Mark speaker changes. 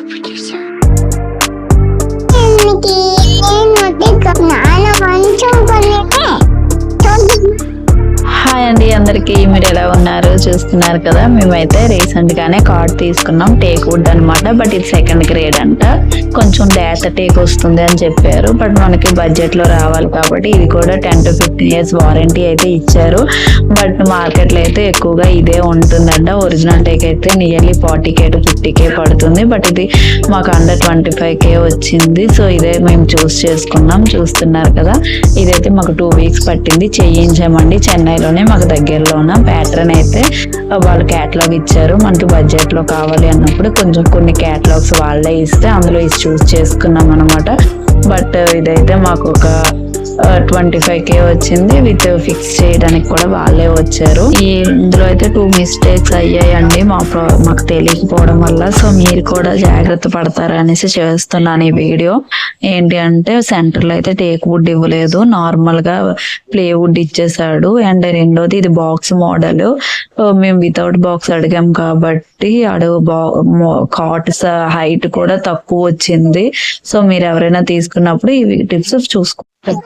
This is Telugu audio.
Speaker 1: హాయ్ అండి అందరికి, మీరు ఎలా ఉన్నారు? చూస్తున్నారు కదా, మేమైతే రీసెంట్ గానే కార్డ్ తీసుకున్నాం, టేక్ వుడ్ అనమాట. బట్ ఇది సెకండ్ గ్రేడ్ అంట, కొంచెం లేత టేక్ వస్తుంది అని చెప్పారు. బట్ మనకి బడ్జెట్ లో రావాలి కాబట్టి ఇది కూడా 10 to 15 years వారంటీ అయితే ఇచ్చారు. బట్ మార్కెట్ లో అయితే ఎక్కువగా ఇదే ఉంటుందంట. ఒరిజినల్ టేక్ అయితే నియర్లీ 40K to 50K పడుతుంది. బట్ ఇది మాకు అండర్ 25K వచ్చింది. సో ఇదే మేము చూస్ చేసుకున్నాం. చూస్తున్నారు కదా, ఇదైతే మాకు 2 weeks పట్టింది, చేయించామండి. చెన్నైలోనే మాకు దగ్గరలోన ప్యాటర్న్ అయితే వాళ్ళు క్యాటలాగ్ ఇచ్చారు. మనకి బడ్జెట్ లో కావాలి అన్నప్పుడు కొంచెం కొన్ని క్యాటలాగ్స్ వాళ్ళే ఇస్తే అందులో ఇది చూస్ చేసుకున్నాం అనమాట. బట్ ఇదైతే మాకు ఒక 25K వచ్చింది. విత్ ఫిక్స్ చేయడానికి కూడా వాళ్ళే వచ్చారు. ఇందులో అయితే 2 mistakes అయ్యాయండి మాకు తెలియకపోవడం వల్ల. సో మీరు కూడా జాగ్రత్త పడతారు అనేసి చేస్తున్నాను ఈ వీడియో. ఏంటి అంటే సెంటర్ లో అయితే టేక్ వుడ్ ఇవ్వలేదు, నార్మల్ గా ప్లే వుడ్ ఇచ్చేసాడు. అండ్ రెండోది ఇది బాక్స్ మోడల్, మేము వితౌట్ బాక్స్ అడిగాం కాబట్టి కాట్స్ హైట్ కూడా తక్కువ వచ్చింది. సో మీరు ఎవరైనా తీసుకున్నప్పుడు ఈ టిప్స్ చూసుకోవాలి.